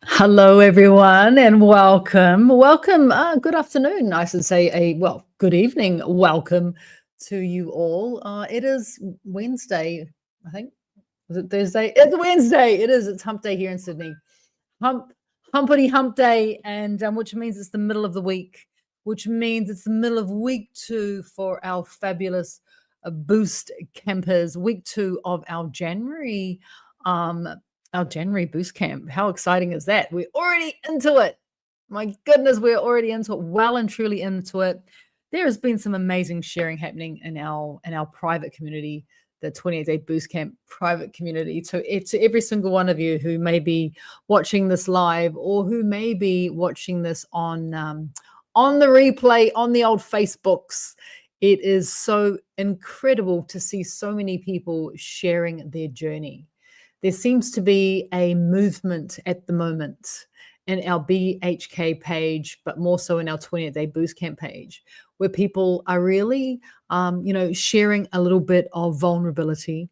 Hello, everyone, and welcome. Welcome. Good afternoon. I should say good evening. Welcome to you all. It is Wednesday, I think. Is it Thursday? It's Wednesday. It is. It's hump day here in Sydney. Hump, humpity hump day, and which means it's the middle of the week, which means it's the middle of week 2 for our fabulous boost campers. Week 2 of um, our January boost camp. How exciting is that? We're already into it. My goodness, we're already into it, well and truly into it. There has been some amazing sharing happening in our private community, the 28-day boost camp private community. To every single one of you who may be watching this live or who may be watching this on the replay on the old Facebooks. It is so incredible to see so many people sharing their journey. There seems to be a movement at the moment in our BHK page, but more so in our 28-day boost camp page, where people are really, sharing a little bit of vulnerability.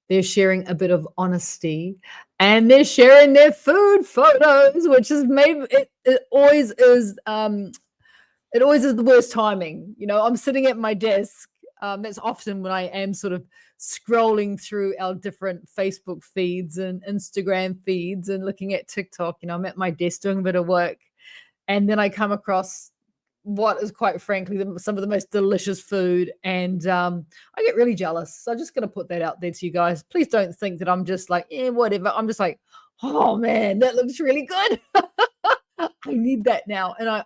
They're sharing a bit of honesty, and they're sharing their food photos, which is maybe it always is. It always is the worst timing. I'm sitting at my desk. That's often when I am sort of scrolling through our different Facebook feeds and Instagram feeds and looking at TikTok. I'm at my desk doing a bit of work. And then I come across what is quite frankly some of the most delicious food. And I get really jealous. So I'm just going to put that out there to you guys. Please don't think that I'm just like, whatever. I'm just like, oh man, that looks really good. I need that now. And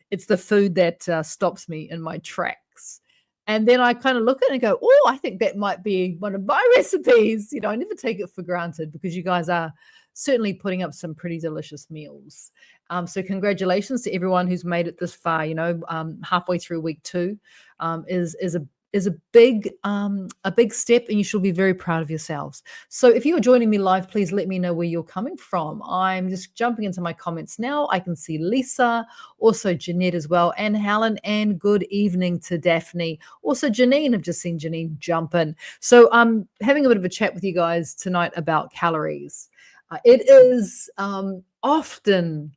it's the food that stops me in my tracks. And then I kind of look at it and go, oh, I think that might be one of my recipes. I never take it for granted because you guys are certainly putting up some pretty delicious meals. So congratulations to everyone who's made it this far. Halfway through week 2 is a big step, and you should be very proud of yourselves. So if you're joining me live, please let me know where you're coming from. I'm just jumping into my comments now. I can see Lisa, also Jeanette as well, and Helen, and good evening to Daphne. Also Janine, I've just seen Janine jump in. So I'm having a bit of a chat with you guys tonight about calories. It is often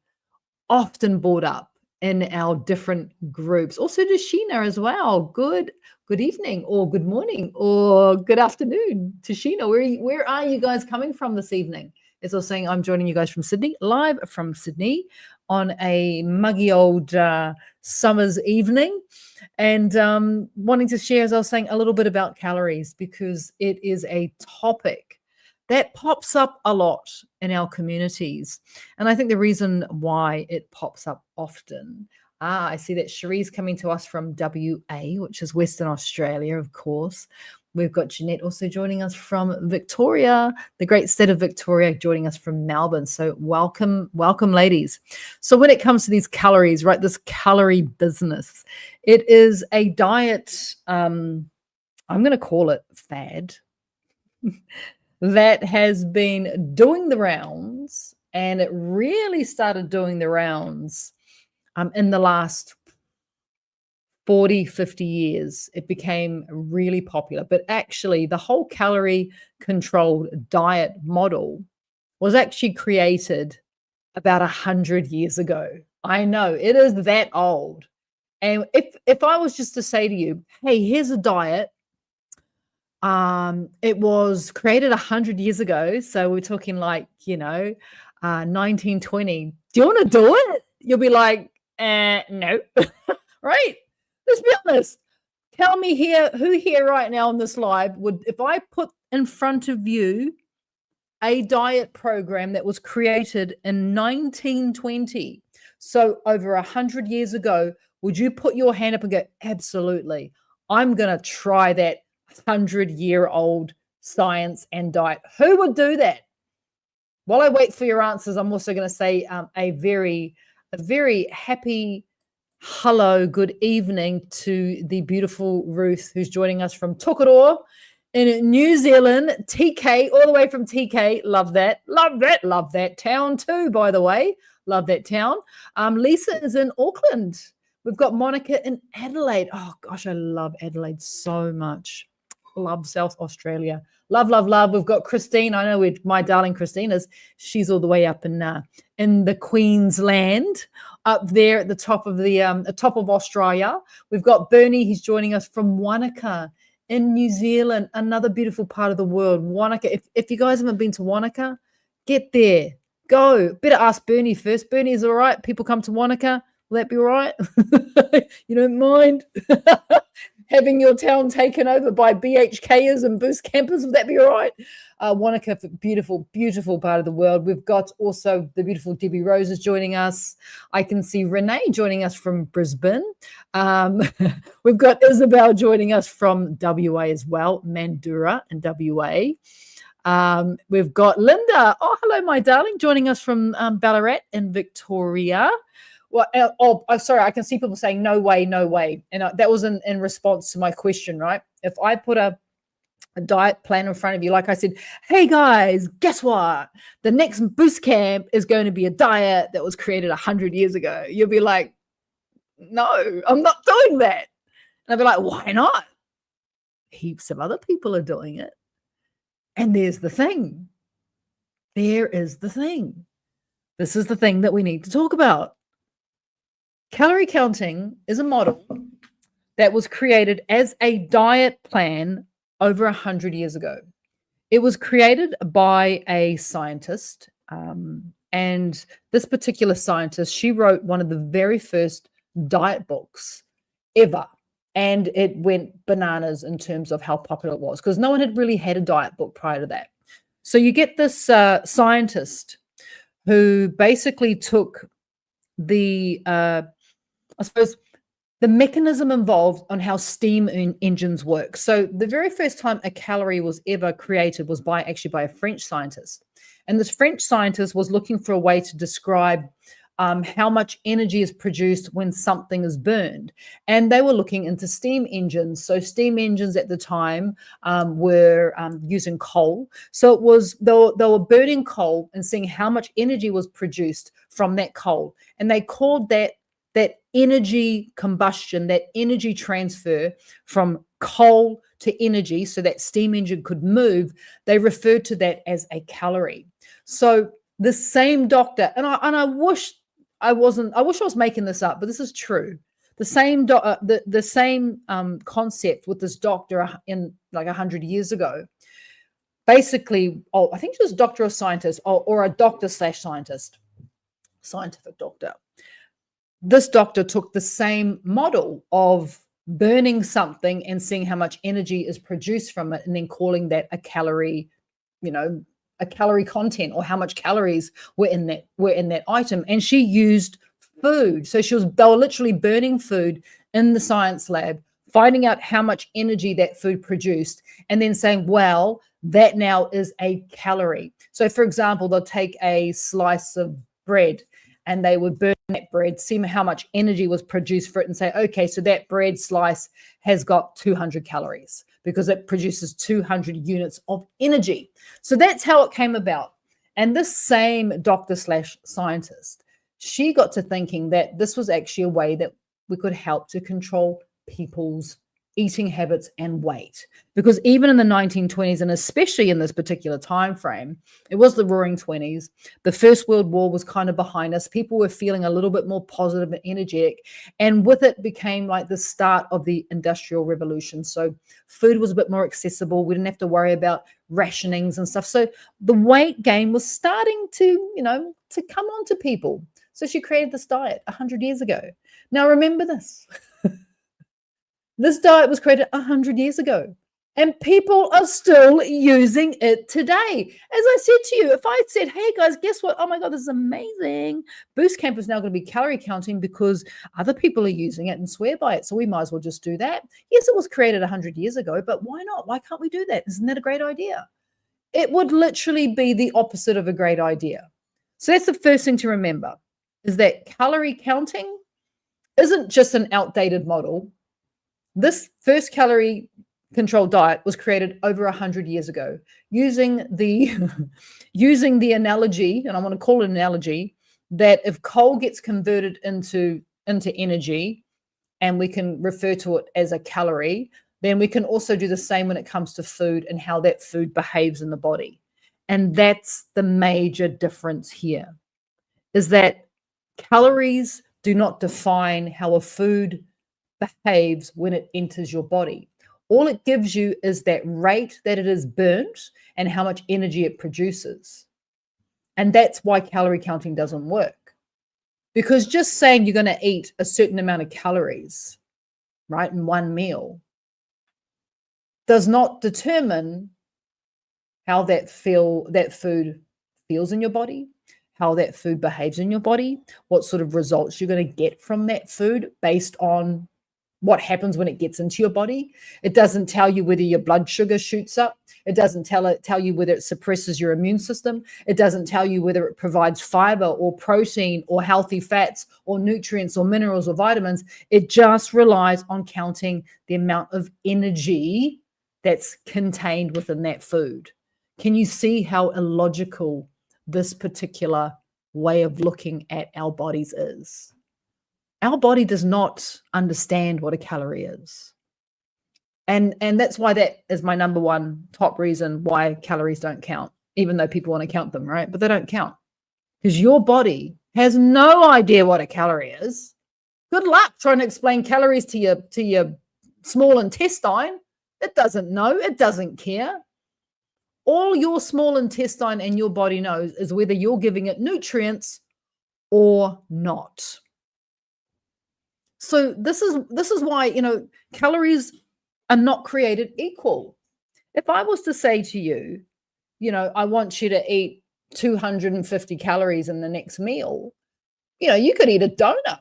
brought up in our different groups. Also to Sheena as well. Good evening or good morning or good afternoon to Sheena. Where are you guys coming from this evening? As I was saying, I'm joining you guys from Sydney, live from Sydney on a muggy old summer's evening, and wanting to share, as I was saying, a little bit about calories because it is a topic that pops up a lot in our communities. And I think the reason why it pops up often, I see that Cherie's coming to us from WA, which is Western Australia, of course. We've got Jeanette also joining us from Victoria, the great state of Victoria, joining us from Melbourne. So welcome, ladies. So when it comes to these calories, right, this calorie business, it is a diet, I'm going to call it fad, that has been doing the rounds, and it really started doing the rounds in the last 40, 50 years. It became really popular. But actually, the whole calorie controlled diet model was actually created about 100 years ago. I know, it is that old. And if I was just to say to you, hey, here's a diet, it was created 100 years ago. So we're talking like, 1920. Do you want to do it? You'll be like, no. Right? Let's be honest. Tell me who here right now on this live would, if I put in front of you a diet program that was created in 1920, so over 100 years ago, would you put your hand up and go, absolutely, I'm going to try that 100-year-old science and diet? Who would do that? While I wait for your answers, I'm also going to say a very happy hello, good evening to the beautiful Ruth, who's joining us from Tokoroa in New Zealand. TK, all the way from TK. Love that town too, by the way. Love that town. Lisa is in Auckland. We've got Monica in Adelaide. Oh gosh, I love Adelaide so much. love South Australia. Love, love, love. We've got Christine. I know my darling Christina's. She's all the way up in the Queensland, up there at the top of Australia. We've got Bernie. He's joining us from Wanaka in New Zealand, another beautiful part of the world. Wanaka. If you guys haven't been to Wanaka, get there. Go. Better ask Bernie first. Bernie, is all right? People come to Wanaka. Will that be all right? You don't mind having your town taken over by BHKers and boost campers? Would that be all right? Wanaka, beautiful, beautiful part of the world. We've got also the beautiful Debbie Rose is joining us. I can see Renee joining us from Brisbane. We've got Isabel joining us from WA as well, Mandurah and WA. We've got Linda. Oh, hello, my darling, joining us from Ballarat in Victoria. Well, sorry, I can see people saying no way, no way. And that was in response to my question, right? If I put a diet plan in front of you, like I said, hey guys, guess what? The next boost camp is going to be a diet that was created 100 years ago. You'll be like, no, I'm not doing that. And I'll be like, why not? Heaps of other people are doing it. And there's the thing. There is the thing. This is the thing that we need to talk about. Calorie counting is a model that was created as a diet plan over 100 years ago. It was created by a scientist, and this particular scientist, she wrote one of the very first diet books ever, and it went bananas in terms of how popular it was because no one had really had a diet book prior to that. So you get this scientist who basically took I suppose the mechanism involved on how steam engines work. So the very first time a calorie was ever created was by a French scientist. And this French scientist was looking for a way to describe how much energy is produced when something is burned. And they were looking into steam engines. So steam engines at the time were using coal. So they were burning coal and seeing how much energy was produced from that coal. And they called that energy combustion, that energy transfer from coal to energy so that steam engine could move, they referred to that as a calorie. So the same doctor, and I wish I was making this up, but this is true. The same concept with this doctor in like 100 years ago. Basically, I think she was a doctor or scientist or a doctor/scientist, scientific doctor. This doctor took the same model of burning something and seeing how much energy is produced from it and then calling that a calorie, a calorie content or how much calories were in that item. And she used food. So they were literally burning food in the science lab, finding out how much energy that food produced and then saying, well, that now is a calorie. So for example, they'll take a slice of bread and they would burn that bread, see how much energy was produced for it and say, okay, so that bread slice has got 200 calories because it produces 200 units of energy. So that's how it came about. And this same doctor/scientist, she got to thinking that this was actually a way that we could help to control people's eating habits and weight. Because even in the 1920s, and especially in this particular time frame, it was the Roaring 20s. The First World War was kind of behind us. People were feeling a little bit more positive and energetic. And with it became like the start of the Industrial Revolution. So food was a bit more accessible. We didn't have to worry about rationings and stuff. So the weight gain was starting to come on to people. So she created this diet 100 years ago. Now remember this. This diet was created 100 years ago, and people are still using it today. As I said to you, if I said, hey guys, guess what? Oh my God, this is amazing. Boost Camp is now going to be calorie counting because other people are using it and swear by it. So we might as well just do that. Yes, it was created 100 years ago, but why not? Why can't we do that? Isn't that a great idea? It would literally be the opposite of a great idea. So that's the first thing to remember, is that calorie counting isn't just an outdated model. This first calorie controlled diet was created over 100 years ago using the analogy, and I want to call it an analogy, that if coal gets converted into energy, and we can refer to it as a calorie, then we can also do the same when it comes to food and how that food behaves in the body. And that's the major difference here, is that calories do not define how a food behaves when it enters your body. All it gives you is that rate that it is burnt and how much energy it produces. And that's why calorie counting doesn't work. Because just saying you're going to eat a certain amount of calories, right, in one meal does not determine how that food feels in your body, how that food behaves in your body, what sort of results you're going to get from that food based on what happens when it gets into your body. It doesn't tell you whether your blood sugar shoots up. It doesn't tell you whether it suppresses your immune system. It doesn't tell you whether it provides fiber or protein or healthy fats or nutrients or minerals or vitamins. It just relies on counting the amount of energy that's contained within that food. Can you see how illogical this particular way of looking at our bodies is? Our body does not understand what a calorie is. And that's why that is my number one top reason why calories don't count, even though people want to count them, right? But they don't count because your body has no idea what a calorie is. Good luck trying to explain calories to your small intestine. It doesn't know. It doesn't care. All your small intestine and your body knows is whether you're giving it nutrients or not. So this is why, calories are not created equal. If I was to say to you, I want you to eat 250 calories in the next meal, you could eat a donut.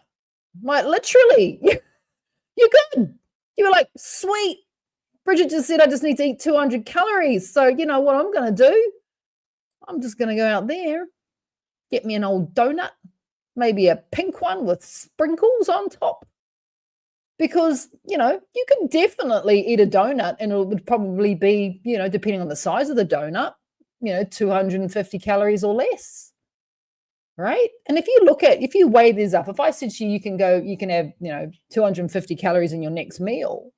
Like literally, you're good. You were like, sweet. Bridget just said I just need to eat 200 calories. So you know what I'm going to do? I'm just going to go out there, get me an old donut, maybe a pink one with sprinkles on top. Because, you can definitely eat a donut and it would probably be, depending on the size of the donut, 250 calories or less. Right? And if you weigh these up, if I said to you, you can have, 250 calories in your next meal,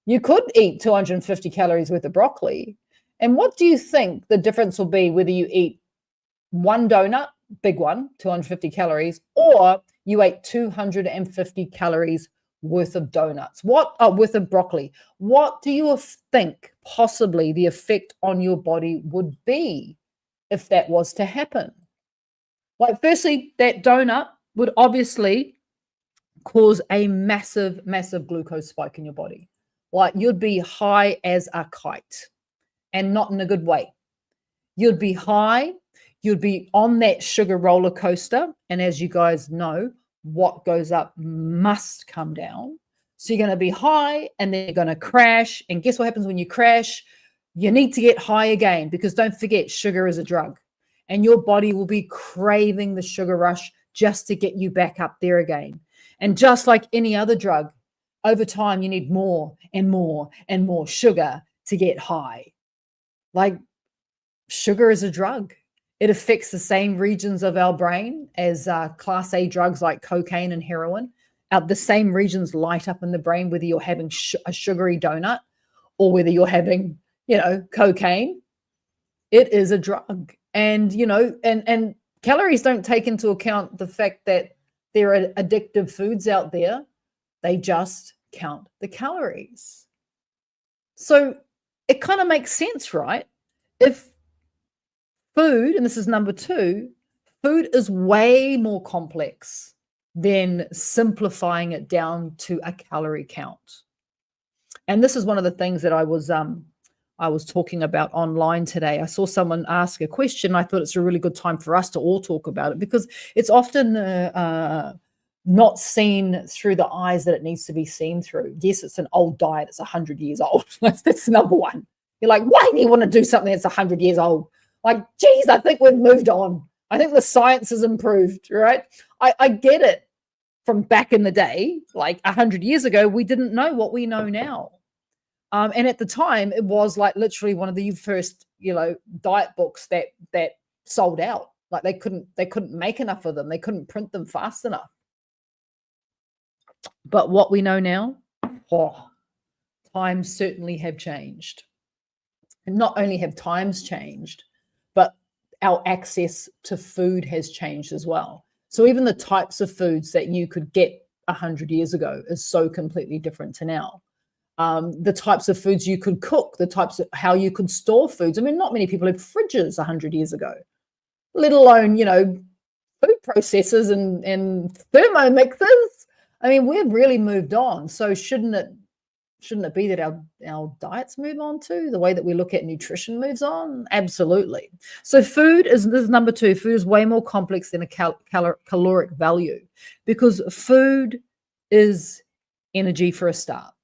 you could eat 250 calories worth of broccoli. And what do you think the difference will be whether you eat one donut, big one, 250 calories, or you ate 250 calories worth of donuts, worth of broccoli? What do you think possibly the effect on your body would be if that was to happen? Like, firstly, that donut would obviously cause a massive, massive glucose spike in your body. Like, you'd be high as a kite, and not in a good way. You'd be high, you'd be on that sugar roller coaster, and as you guys know, what goes up must come down. So you're going to be high and then you're going to crash. And guess what happens when you crash? You need to get high again, because don't forget, sugar is a drug. And your body will be craving the sugar rush just to get you back up there again. And just like any other drug, over time, you need more and more and more sugar to get high. Like, sugar is a drug. It affects the same regions of our brain as class A drugs like cocaine and heroin. The same regions light up in the brain, whether you're having a sugary donut or whether you're having, cocaine. It is a drug. And, and calories don't take into account the fact that there are addictive foods out there. They just count the calories. So it kind of makes sense, right? If food, and this is number two, food is way more complex than simplifying it down to a calorie count. And this is one of the things that I was talking about online today. I saw someone ask a question. I thought it's a really good time for us to all talk about it, because it's often not seen through the eyes that it needs to be seen through. Yes, it's an old diet. It's 100 years old. That's number one. You're like, why do you want to do something that's 100 years old? Like, geez, I think we've moved on. I think the science has improved, right? I get it. From back in the day, like 100 years ago, we didn't know what we know now. And at the time, it was like literally one of the first, diet books that sold out. Like they couldn't make enough of them. They couldn't print them fast enough. But what we know now, times certainly have changed. And not only have times changed, but our access to food has changed as well. So even the types of foods that you could get 100 years ago is so completely different to now. The types of foods you could cook, the types of how you could store foods. I mean, not many people had fridges 100 years ago, let alone, food processors and thermomixers. I mean, we've really moved on. So shouldn't it be that our diets move on too? The way that we look at nutrition moves on? Absolutely. So this is number two. Food is way more complex than a caloric value, because food is energy for a start.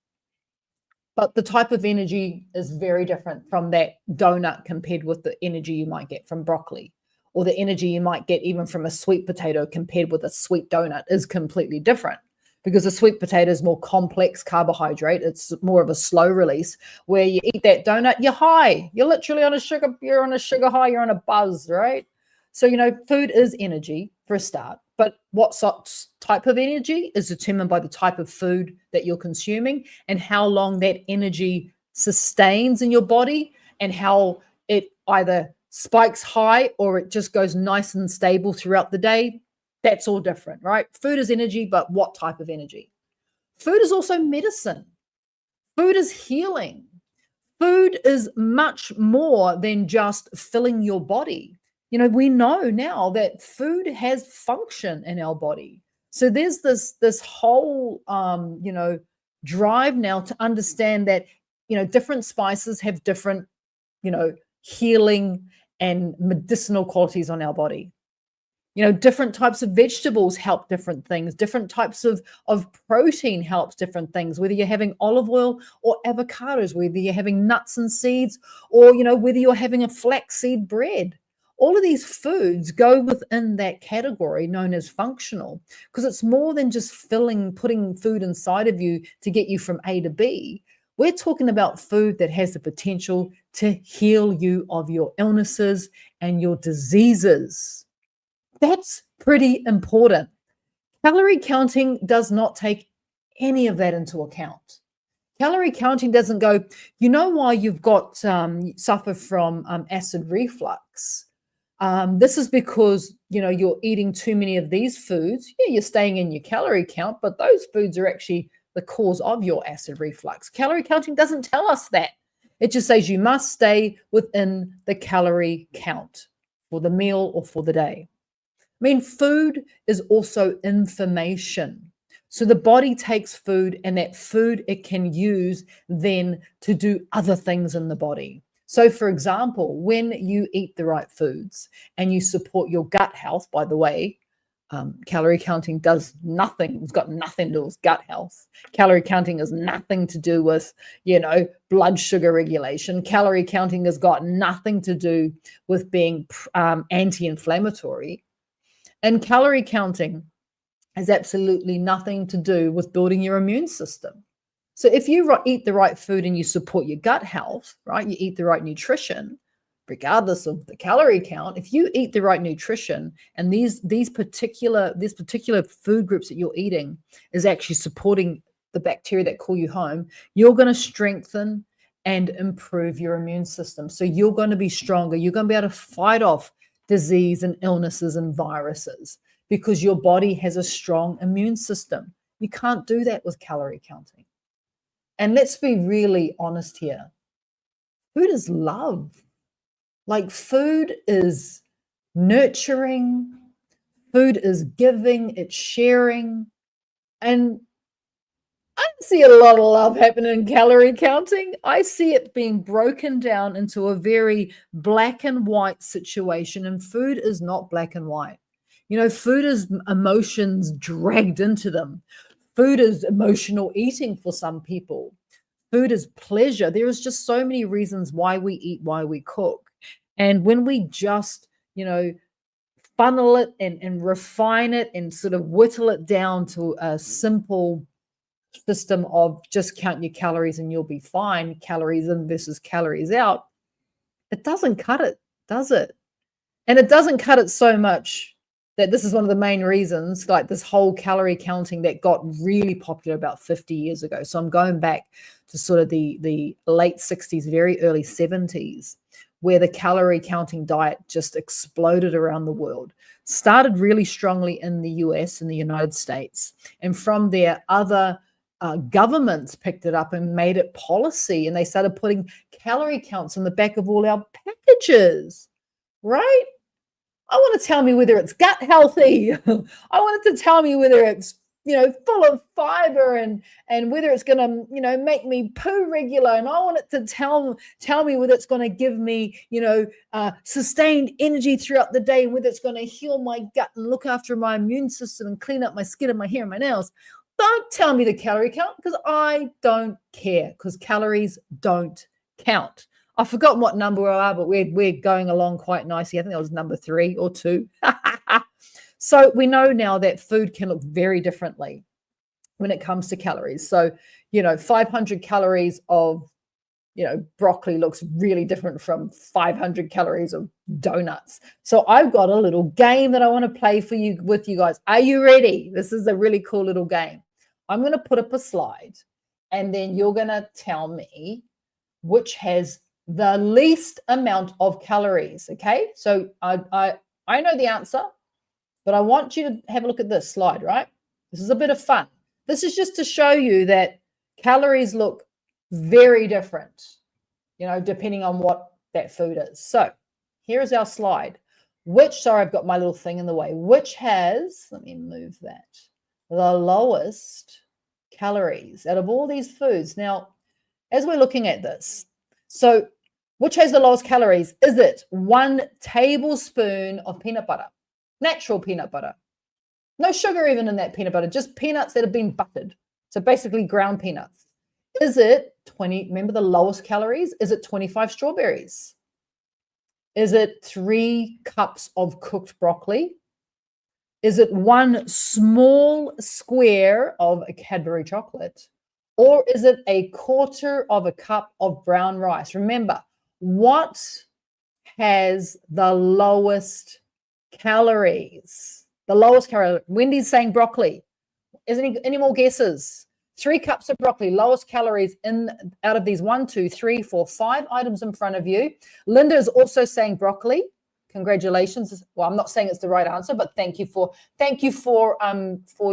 But the type of energy is very different from that donut compared with the energy you might get from broccoli, or the energy you might get even from a sweet potato compared with a sweet donut is completely different, because a sweet potato is more complex carbohydrate. It's more of a slow release, where you eat that donut, you're high. You're literally on a sugar high, you're on a buzz, right? So, food is energy for a start, but what type of energy is determined by the type of food that you're consuming and how long that energy sustains in your body, and how it either spikes high or it just goes nice and stable throughout the day. That's all different, right? Food is energy, but what type of energy? Food is also medicine. Food is healing. Food is much more than just filling your body. We know now that food has function in our body. So there's this whole drive now to understand that different spices have different healing and medicinal qualities on our body. Different types of vegetables help different things. Different types of protein helps different things, whether you're having olive oil or avocados, whether you're having nuts and seeds, or, whether you're having a flaxseed bread. All of these foods go within that category known as functional, because it's more than just putting food inside of you to get you from A to B. We're talking about food that has the potential to heal you of your illnesses and your diseases. That's pretty important. Calorie counting does not take any of that into account. Calorie counting doesn't go, why you've got suffer from acid reflux. This is because, you're eating too many of these foods. Yeah, you're staying in your calorie count, but those foods are actually the cause of your acid reflux. Calorie counting doesn't tell us that. It just says you must stay within the calorie count for the meal or for the day. I mean, food is also information. So the body takes food, and that food it can use then to do other things in the body. So, for example, when you eat the right foods and you support your gut health, by the way, calorie counting does nothing. It's got nothing to do with gut health. Calorie counting has nothing to do with, blood sugar regulation. Calorie counting has got nothing to do with being anti-inflammatory. And calorie counting has absolutely nothing to do with building your immune system. So if you eat the right food and you support your gut health, right, you eat the right nutrition, regardless of the calorie count, if you eat the right nutrition and these particular food groups that you're eating is actually supporting the bacteria that call you home, you're going to strengthen and improve your immune system. So you're going to be stronger. You're going to be able to fight off disease and illnesses and viruses because your body has a strong immune system. You can't do that with calorie counting. And let's be really honest here. Food is love. Like, food is nurturing. Food is giving. It's sharing. And I see a lot of love happening in calorie counting. I see it being broken down into a very black and white situation, and food is not black and white. Food is emotions dragged into them. Food is emotional eating for some people. Food is pleasure. There is just so many reasons why we eat, why we cook. And when we just, funnel it and refine it and sort of whittle it down to a simple system of just count your calories and you'll be fine, calories in versus calories out, it doesn't cut it, does it? And it doesn't cut it so much that this is one of the main reasons, like this whole calorie counting that got really popular about 50 years ago. So I'm going back to sort of the late 60s, very early 70s, where the calorie counting diet just exploded around the world. Started really strongly in the US, in the United States. And from there, other governments picked it up and made it policy. And they started putting calorie counts on the back of all our packages, right? I want to tell me whether it's gut healthy. I want it to tell me whether it's, full of fiber and whether it's going to, make me poo regular. And I want it to tell me whether it's going to give me, sustained energy throughout the day, and whether it's going to heal my gut and look after my immune system and clean up my skin and my hair and my nails. Don't tell me the calorie count, because I don't care, because calories don't count. I've forgotten what number we are, but we're going along quite nicely. I think that was number 3 or 2. So we know now that food can look very differently when it comes to calories. So, 500 calories of, broccoli looks really different from 500 calories of donuts. So I've got a little game that I want to play with you guys. Are you ready? This is a really cool little game. I'm going to put up a slide, and then you're going to tell me which has the least amount of calories. Okay, so I know the answer, but I want you to have a look at this slide, right? This is a bit of fun. This is just to show you that calories look very different, depending on what that food is. So here is our slide. Sorry, I've got my little thing in the way. Which has, let me move that, the lowest calories out of all these foods. Now, as we're looking at this, so which has the lowest calories? Is it 1 tablespoon of peanut butter? Natural peanut butter. No sugar even in that peanut butter, just peanuts that have been buttered. So basically ground peanuts. Is it 20, remember the lowest calories? Is it 25 strawberries? Is it 3 cups of cooked broccoli? Is it 1 small square of a Cadbury chocolate? Or is it a 1/4 of a cup of brown rice? Remember, what has the lowest calories? The lowest calorie. Wendy's saying broccoli. Is any more guesses? 3 cups of broccoli, lowest calories out of these 1, 2, 3, 4, 5 items in front of you. Linda is also saying broccoli. Congratulations. Well, I'm not saying it's the right answer, but thank you for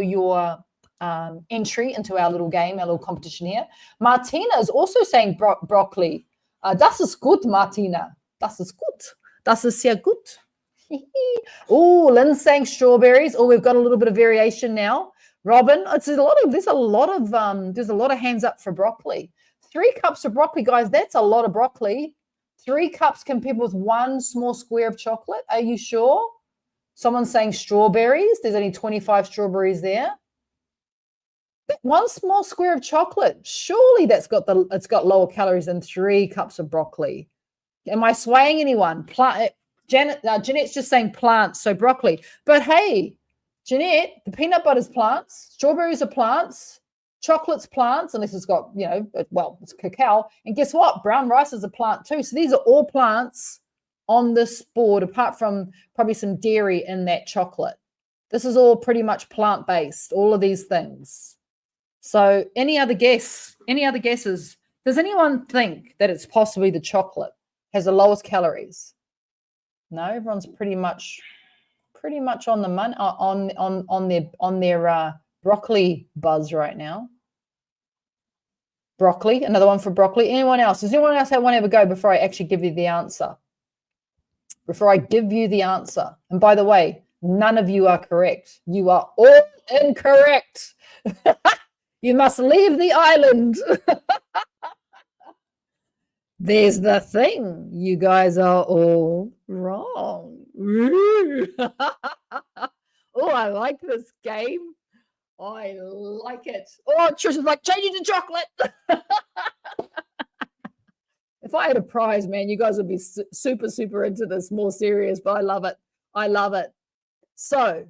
your entry into our little game, our little competition here. Martina is also saying broccoli. Das ist gut, Martina. Das ist gut. Das ist sehr gut. Oh, Lynn's saying strawberries. Oh, we've got a little bit of variation now. Robin, there's a lot of hands up for broccoli. 3 cups of broccoli, guys. That's a lot of broccoli. 3 cups compared with 1 small square of chocolate. Are you sure? Someone's saying strawberries. There's only 25 strawberries there. 1 small square of chocolate. Surely it's got lower calories than 3 cups of broccoli. Am I swaying anyone? Jeanette's just saying plants, so broccoli. But hey, Jeanette, the peanut butter's plants, strawberries are plants, chocolate's plants, unless it's got, it's cacao. And guess what? Brown rice is a plant too. So these are all plants on this board, apart from probably some dairy in that chocolate. This is all pretty much plant-based, all of these things. So any other guesses? Does anyone think that it's possibly the chocolate has the lowest calories? No, everyone's pretty much on the money, on their broccoli buzz right now. Broccoli, another one for broccoli. Anyone else? Does anyone else want to have a go before I actually give you the answer? And by the way, none of you are correct. You are all incorrect. You must leave the island. There's the thing. You guys are all wrong. Oh, I like this game. I like it. Oh, Trish is like, change it to chocolate. If I had a prize, man, you guys would be super, super into this, more serious, but I love it. I love it. So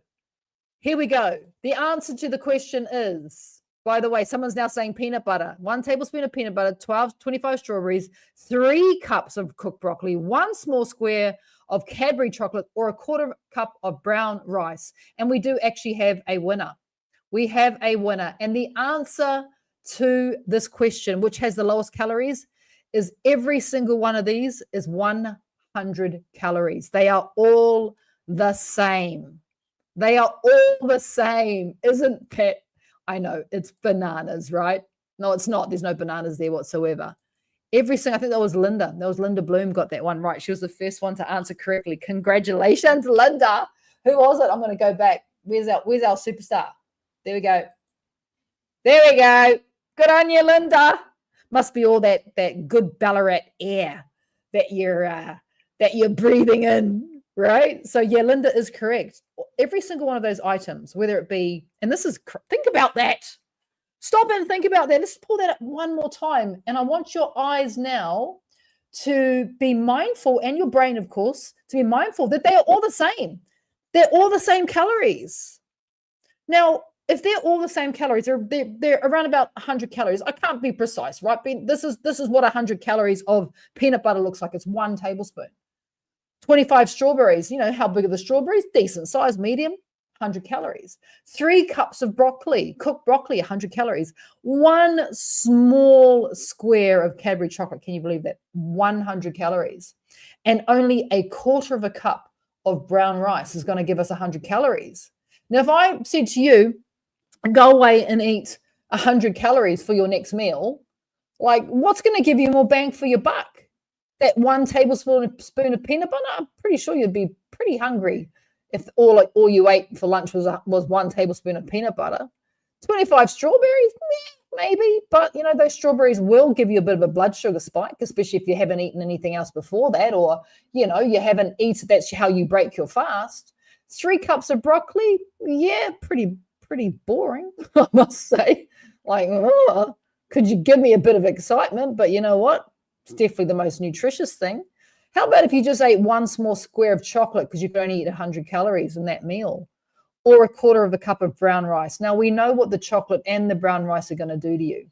here we go. The answer to the question is By the way, someone's now saying peanut butter. 1 tablespoon of peanut butter, 25 strawberries, 3 cups of cooked broccoli, 1 small square of Cadbury chocolate, or a quarter cup of brown rice. And we do actually have a winner. We have a winner. And the answer to this question, which has the lowest calories, is every single one of these is 100 calories. They are all the same. They are all the same. Isn't that? I know, it's bananas, right? No, it's not. There's no bananas there whatsoever. Every single, I think that was Linda. That was Linda Bloom got that one right. She was the first one to answer correctly. Congratulations, Linda. Who was it? I'm going to go back. Where's our superstar? There we go. There we go. Good on you, Linda. Must be all that good Ballarat air that you're breathing in, right? So yeah, Linda is correct. Every single one of those items, whether it be, and this is, think about that. Stop and think about that. Let's pull that up one more time. And I want your eyes now to be mindful, and your brain, of course, to be mindful that they are all the same. They're all the same calories. Now, if they're all the same calories, they're around about 100 calories. I can't be precise, right? This is what 100 calories of peanut butter looks like. It's 1 tablespoon. 25 strawberries. You know, how big are the strawberries? Decent size, medium, 100 calories. 3 cups of broccoli, cooked broccoli, 100 calories. 1 small square of Cadbury chocolate. Can you believe that? 100 calories. And only a quarter of a cup of brown rice is going to give us 100 calories. Now, if I said to you, go away and eat 100 calories for your next meal, like, what's going to give you more bang for your buck? That 1 tablespoon of peanut butter? I'm pretty sure you'd be pretty hungry if all you ate for lunch was 1 tablespoon of peanut butter. 25 strawberries? Maybe, but you know, those strawberries will give you a bit of a blood sugar spike, especially if you haven't eaten anything else before that, or you know, you haven't eaten. That's how you break your fast. 3 cups of broccoli? Yeah, pretty boring, I must say. Like, could you give me a bit of excitement? But you know what? It's definitely the most nutritious thing. How about if you just ate 1 small square of chocolate, because you could only eat 100 calories in that meal, or a quarter of a cup of brown rice? Now, we know what the chocolate and the brown rice are going to do to you.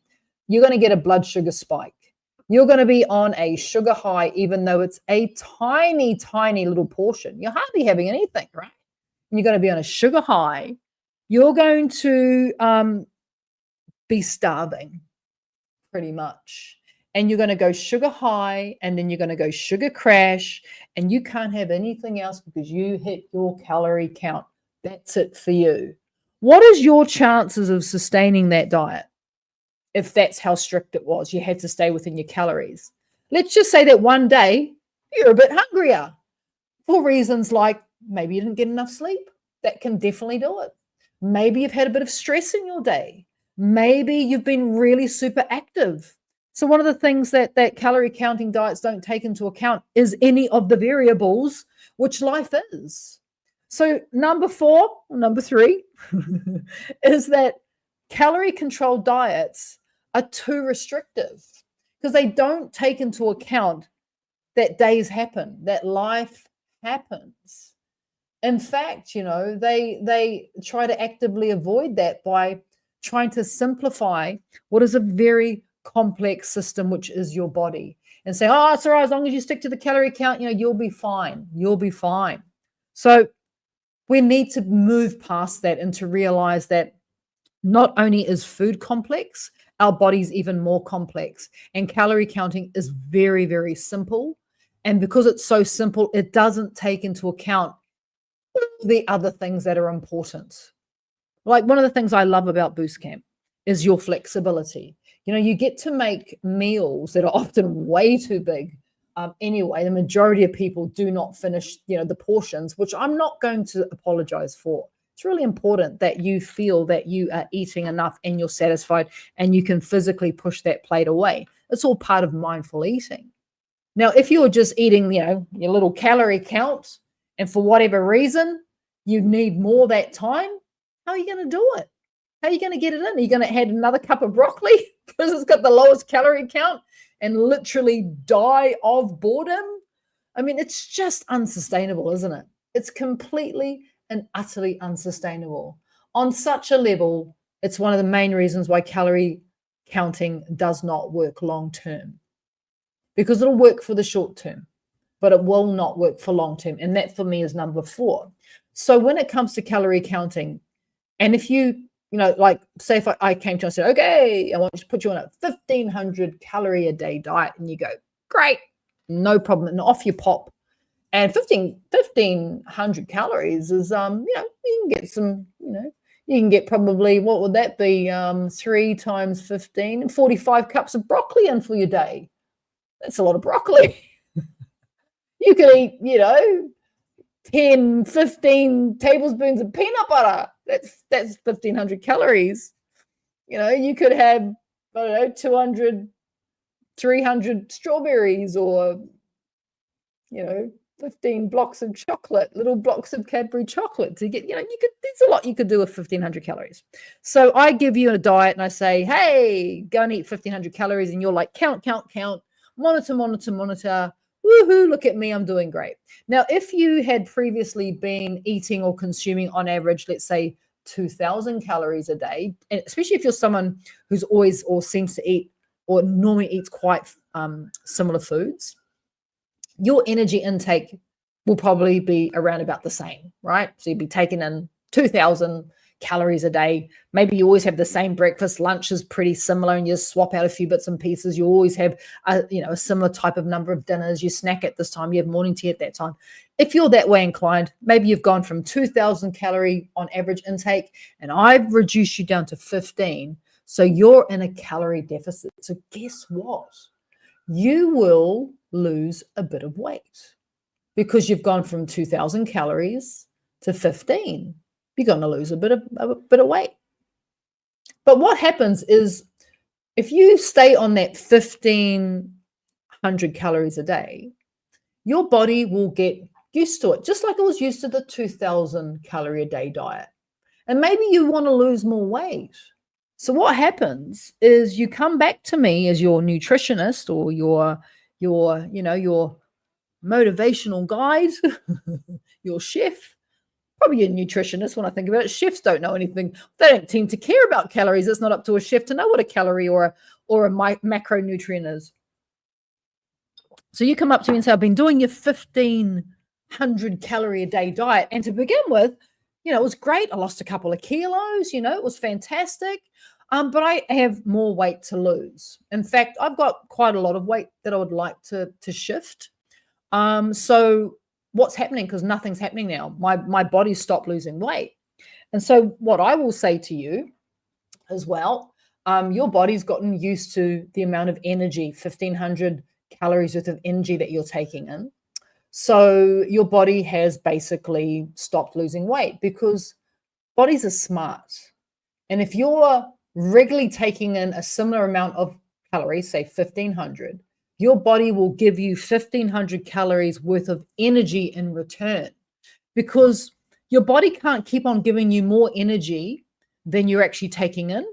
You're going to get a blood sugar spike. You're going to be on a sugar high, even though it's a tiny, tiny little portion. You're hardly having anything, right? And you're going to be on a sugar high. You're going to be starving, pretty much. And you're going to go sugar high, and then you're going to go sugar crash, and you can't have anything else because you hit your calorie count. That's it for you. What is your chances of sustaining that diet if that's how strict it was? You had to stay within your calories. Let's just say that one day you're a bit hungrier for reasons like maybe you didn't get enough sleep. That can definitely do it. Maybe you've had a bit of stress in your day. Maybe you've been really super active. So one of the things that calorie counting diets don't take into account is any of the variables which life is. So number 3 is that calorie controlled diets are too restrictive because they don't take into account that days happen, that life happens. In fact, you know, they try to actively avoid that by trying to simplify what is a very complex system, which is your body, and say, oh, it's all right, as long as you stick to the calorie count, you know, you'll be fine. You'll be fine. So we need to move past that and to realize that not only is food complex, our body's even more complex. And calorie counting is very, very simple. And because it's so simple, it doesn't take into account the other things that are important. Like, one of the things I love about Boost Camp is your flexibility. You know, you get to make meals that are often way too big. Anyway, the majority of people do not finish, you know, the portions, which I'm not going to apologize for. It's really important that you feel that you are eating enough and you're satisfied and you can physically push that plate away. It's all part of mindful eating. Now, if you're just eating, you know, your little calorie count, and for whatever reason you need more that time, how are you going to do it? How are you going to get it in? Are you going to add another cup of broccoli because it's got the lowest calorie count and literally die of boredom? I mean, it's just unsustainable, isn't it? It's completely and utterly unsustainable on such a level. It's one of the main reasons why calorie counting does not work long term, because it'll work for the short term, but it will not work for long term. And that for me is number 4. So when it comes to calorie counting, and if like say if I came to you and said, okay, I want to put you on a 1,500 calorie a day diet, and you go, great, no problem, and off you pop. And 1,500 calories is, you can get some, you can get probably, what would that be? 3 times 15, and 45 cups of broccoli in for your day. That's a lot of broccoli. You could eat, 10, 15 tablespoons of peanut butter. That's 1,500 calories. You could have, I don't know, 200, 300 strawberries, or, 15 blocks of chocolate, little blocks of Cadbury chocolate to get, there's a lot you could do with 1,500 calories. So I give you a diet and I say, hey, go and eat 1,500 calories. And you're like, count, monitor. Woohoo, look at me, I'm doing great. Now, if you had previously been eating or consuming on average, let's say 2,000 calories a day, and especially if you're someone who's always or seems to eat or normally eats quite similar foods, your energy intake will probably be around about the same, right? So you'd be taking in 2,000 calories a day. Maybe you always have the same breakfast. Lunch is pretty similar, and you swap out a few bits and pieces. You always have a similar type of number of dinners. You snack at this time, you have morning tea at that time. If you're that way inclined, maybe you've gone from 2,000 calorie on average intake, and I've reduced you down to 15. So you're in a calorie deficit. So guess what? You will lose a bit of weight because you've gone from 2,000 calories to 15. You're going to lose a bit of weight. But what happens is, if you stay on that 1,500 calories a day, your body will get used to it, just like it was used to the 2,000 calorie a day diet. And maybe you want to lose more weight. So what happens is you come back to me as your nutritionist or your motivational guide, your chef. Probably a nutritionist when I think about it. Chefs don't know anything. They don't seem to care about calories. It's not up to a chef to know what a calorie or a macronutrient is. So you come up to me and say, I've been doing your 1,500 calorie a day diet. And to begin with, it was great. I lost a couple of kilos, it was fantastic. But I have more weight to lose. In fact, I've got quite a lot of weight that I would like to shift. So what's happening? Because nothing's happening now. My body stopped losing weight. And so what I will say to you as well, your body's gotten used to the amount of energy, 1,500 calories worth of energy that you're taking in. So your body has basically stopped losing weight, because bodies are smart. And if you're regularly taking in a similar amount of calories, say 1,500, your body will give you 1,500 calories worth of energy in return, because your body can't keep on giving you more energy than you're actually taking in.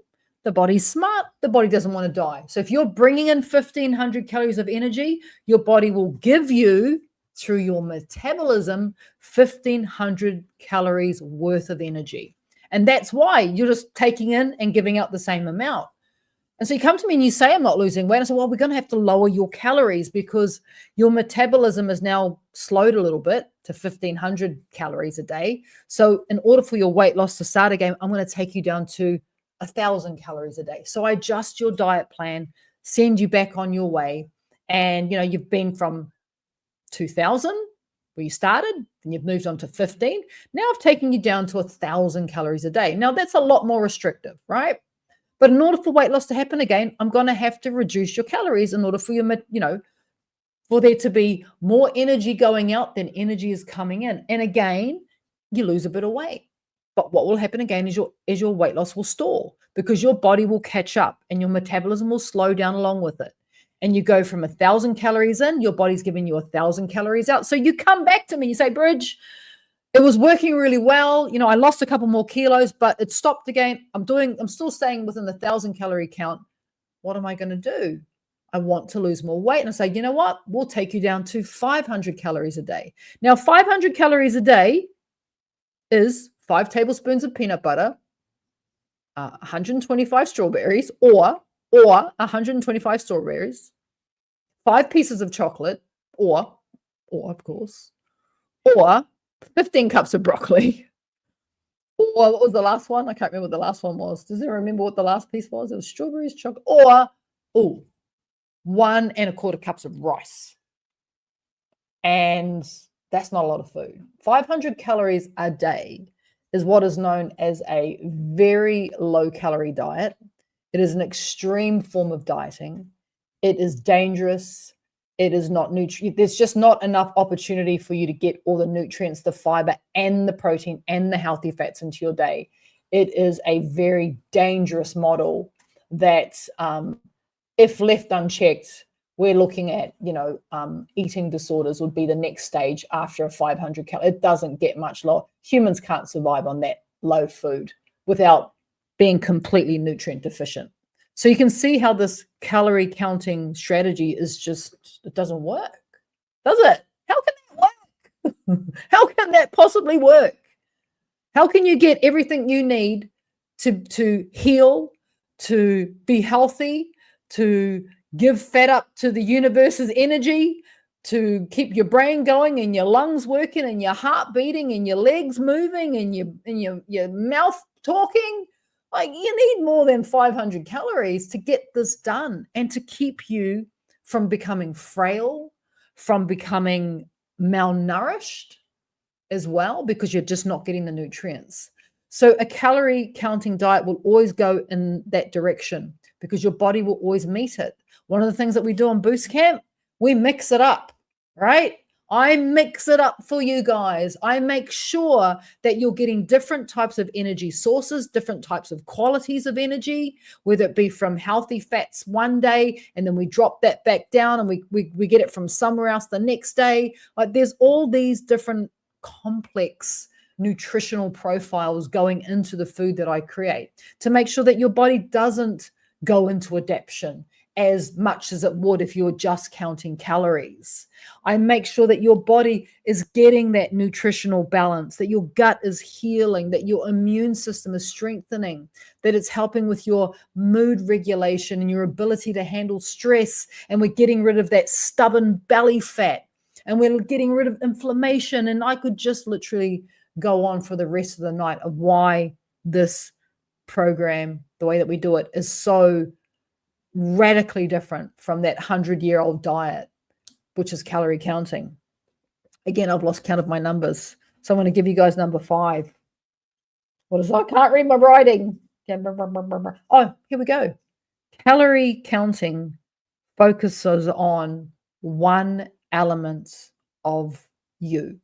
The body's smart. The body doesn't want to die. So if you're bringing in 1,500 calories of energy, your body will give you, through your metabolism, 1,500 calories worth of energy. And that's why you're just taking in and giving out the same amount. And so you come to me and you say, I'm not losing weight. I say, well, we're going to have to lower your calories, because your metabolism is now slowed a little bit to 1,500 calories a day. So in order for your weight loss to start again, I'm going to take you down to 1,000 calories a day. So I adjust your diet plan, send you back on your way. And, you've been from 2,000 where you started, and you've moved on to 15. Now I've taken you down to 1,000 calories a day. Now that's a lot more restrictive, right? But in order for weight loss to happen again, I'm going to have to reduce your calories in order for for there to be more energy going out than energy is coming in. And again, you lose a bit of weight. But what will happen again is your weight loss will stall, because your body will catch up and your metabolism will slow down along with it. And you go from 1,000 calories in, your body's giving you 1,000 calories out. So you come back to me, you say, Bridge, it was working really well. I lost a couple more kilos, but it stopped again. I'm still staying within the 1,000 calorie count. What am I going to do? I want to lose more weight. And I say, you know what? We'll take you down to 500 calories a day. Now, 500 calories a day is 5 tablespoons of peanut butter, 125 strawberries, or 125 strawberries, 5 pieces of chocolate, or of course, or 15 cups of broccoli. Or what was the last one? I can't remember what the last one was. Does anyone remember what the last piece was? It was strawberries, chocolate, or 1 1/4 cups of rice. And that's not a lot of food. 500 calories a day is what is known as a very low calorie diet. It is an extreme form of dieting. It is dangerous. It is not there's just not enough opportunity for you to get all the nutrients, the fiber, and the protein, and the healthy fats into your day. It is a very dangerous model that, if left unchecked, we're looking at, eating disorders would be the next stage after a 500 calorie. It doesn't get much lower. Humans can't survive on that low food without being completely nutrient deficient. So you can see how this calorie counting strategy it doesn't work, does it? How can that work? How can that possibly work? How can you get everything you need to heal, to be healthy, to give fat up to the universe's energy, to keep your brain going and your lungs working and your heart beating and your legs moving and your mouth talking? Like, you need more than 500 calories to get this done and to keep you from becoming frail, from becoming malnourished as well, because you're just not getting the nutrients. So a calorie counting diet will always go in that direction because your body will always meet it. One of the things that we do on Boost Camp, we mix it up, right? I mix it up for you guys. I make sure that you're getting different types of energy sources, different types of qualities of energy, whether it be from healthy fats one day, and then we drop that back down and we get it from somewhere else the next day. Like, there's all these different complex nutritional profiles going into the food that I create to make sure that your body doesn't go into adaptation as much as it would if you were just counting calories. I make sure that your body is getting that nutritional balance, that your gut is healing, that your immune system is strengthening, that it's helping with your mood regulation and your ability to handle stress. And we're getting rid of that stubborn belly fat, and we're getting rid of inflammation. And I could just literally go on for the rest of the night of why this program, the way that we do it, is so radically different from that 100-year-old diet, which is calorie counting. Again, I've lost count of my numbers, so I'm going to give you guys number 5. What is that? I can't read my writing. Oh, here we go. Calorie counting focuses on one element of you.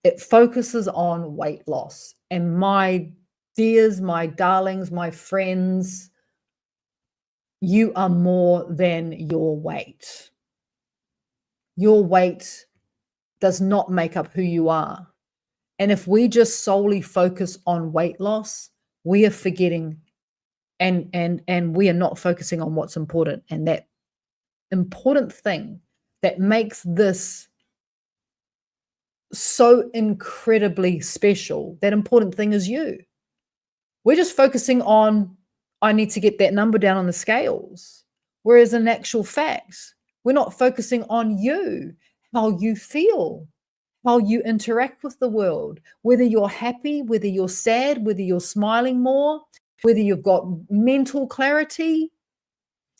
It focuses on weight loss. And my dears, my darlings, my friends, you are more than your weight. Your weight does not make up who you are. And if we just solely focus on weight loss, we are forgetting and we are not focusing on what's important. And that important thing that makes this so incredibly special, that important thing is you. We're just focusing on, I need to get that number down on the scales. Whereas in actual fact, we're not focusing on you, how you feel, how you interact with the world, whether you're happy, whether you're sad, whether you're smiling more, whether you've got mental clarity,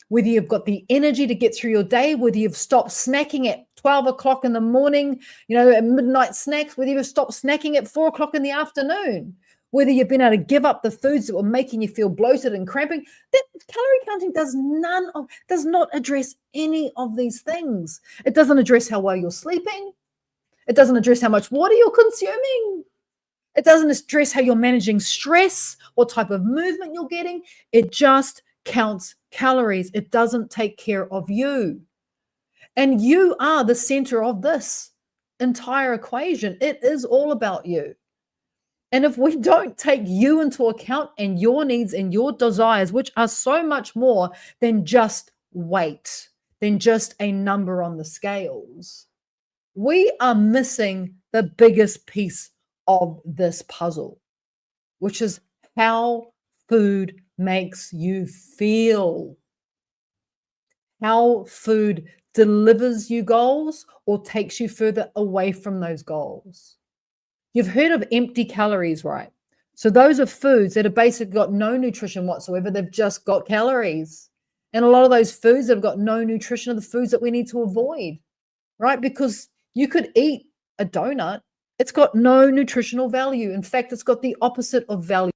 whether you've got the energy to get through your day, whether you've stopped snacking at 12 o'clock in the morning, at midnight snacks, whether you've stopped snacking at 4 o'clock in the afternoon, whether you've been able to give up the foods that were making you feel bloated and cramping. That calorie counting does not address any of these things. It doesn't address how well you're sleeping. It doesn't address how much water you're consuming. It doesn't address how you're managing stress, what type of movement you're getting. It just counts calories. It doesn't take care of you. And you are the center of this entire equation. It is all about you. And if we don't take you into account and your needs and your desires, which are so much more than just weight, than just a number on the scales, we are missing the biggest piece of this puzzle, which is how food makes you feel, how food delivers you goals or takes you further away from those goals. You've heard of empty calories, right? So those are foods that have basically got no nutrition whatsoever. They've just got calories. And a lot of those foods that have got no nutrition are the foods that we need to avoid, right? Because you could eat a donut, it's got no nutritional value. In fact, it's got the opposite of value.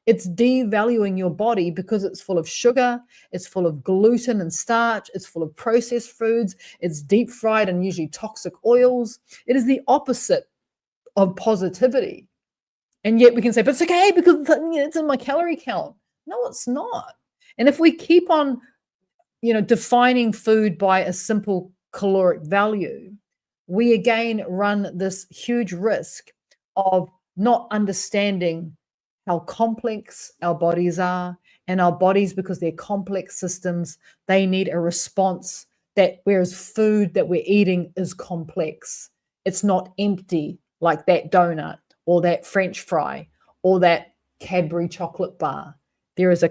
It's devaluing your body because it's full of sugar, it's full of gluten and starch, it's full of processed foods, it's deep fried and usually toxic oils. It is the opposite of positivity. And yet we can say, but it's okay because it's in my calorie count. No, it's not. And if we keep on, defining food by a simple caloric value, we again run this huge risk of not understanding how complex our bodies are. And our bodies, because they're complex systems, they need a response whereas food that we're eating is complex. It's not empty like that donut or that French fry or that Cadbury chocolate bar. There is a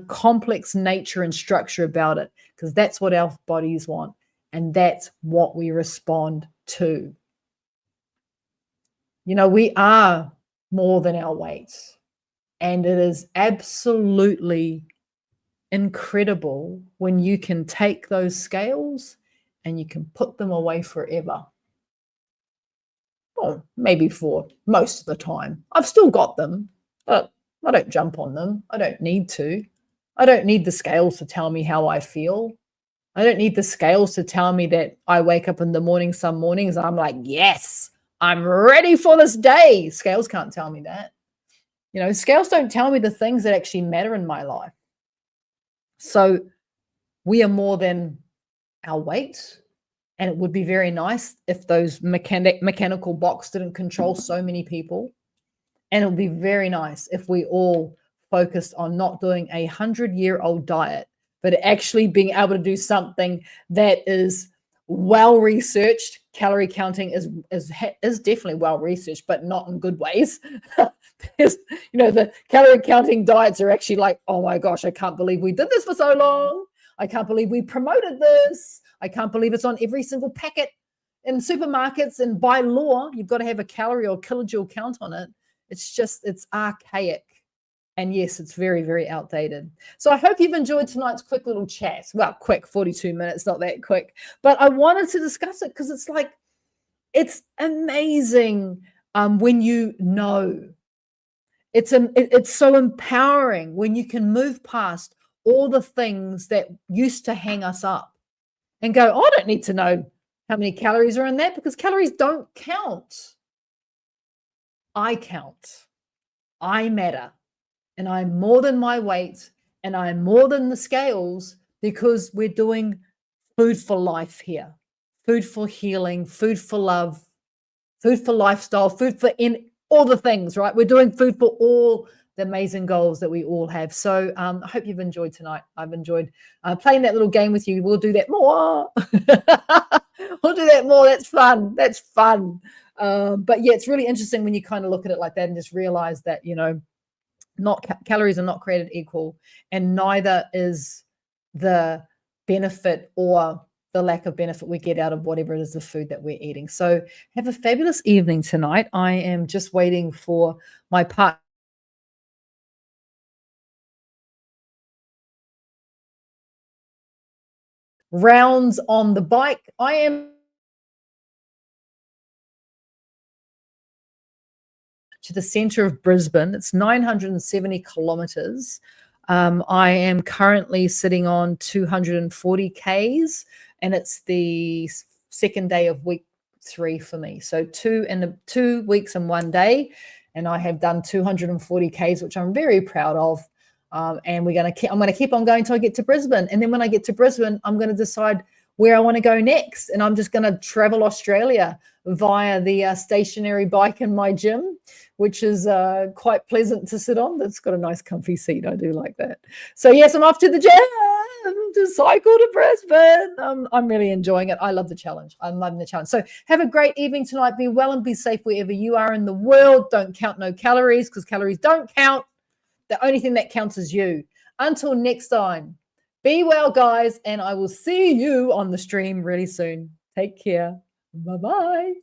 complex nature and structure about it because that's what our bodies want. And that's what we respond to. We are more than our weight. And it is absolutely incredible when you can take those scales and you can put them away forever. Well, maybe for most of the time. I've still got them, but I don't jump on them. I don't need to. I don't need the scales to tell me how I feel. I don't need the scales to tell me that I wake up in the morning some mornings and I'm like, yes, I'm ready for this day. Scales can't tell me that. Scales don't tell me the things that actually matter in my life. So we are more than our weight. And it would be very nice if those mechanical box didn't control so many people. And it would be very nice if we all focused on not doing a 100-year-old diet, but actually being able to do something that is well-researched. Calorie counting is definitely well-researched, but not in good ways. The calorie counting diets are actually like, oh my gosh, I can't believe we did this for so long. I can't believe we promoted this. I can't believe it's on every single packet in supermarkets. And by law, you've got to have a calorie or kilojoule count on it. It's archaic. And yes, it's very, very outdated. So I hope you've enjoyed tonight's quick little chat. Well, quick, 42 minutes, not that quick. But I wanted to discuss it because it's amazing when you know. It's so empowering when you can move past all the things that used to hang us up and go, oh, I don't need to know how many calories are in that because calories don't count. I count. I matter. And I'm more than my weight and I'm more than the scales because we're doing food for life here. Food for healing, food for love, food for lifestyle, food for all the things, right? We're doing food for all the amazing goals that we all have. So I hope you've enjoyed tonight. I've enjoyed playing that little game with you. We'll do that more. We'll do that more. That's fun. That's fun. But yeah, it's really interesting when you kind of look at it like that and just realize that, calories are not created equal, and neither is the benefit or the lack of benefit we get out of whatever it is the food that we're eating. So have a fabulous evening tonight. I am just waiting for my partner rounds on the bike. I am to the center of Brisbane. It's 970 kilometers. I am currently sitting on 240 Ks, and it's the second day of week 3 for me. So 2 weeks and 1 day, and I have done 240 Ks, which I'm very proud of. And I'm going to keep on going until I get to Brisbane. And then when I get to Brisbane, I'm going to decide where I want to go next. And I'm just going to travel Australia via the stationary bike in my gym, which is quite pleasant to sit on. That's got a nice comfy seat. I do like that. So yes, I'm off to the gym to cycle to Brisbane. I'm really enjoying it. I love the challenge. I'm loving the challenge. So have a great evening tonight. Be well and be safe wherever you are in the world. Don't count no calories because calories don't count. The only thing that counts is you. Until next time, be well, guys, and I will see you on the stream really soon. Take care. Bye bye.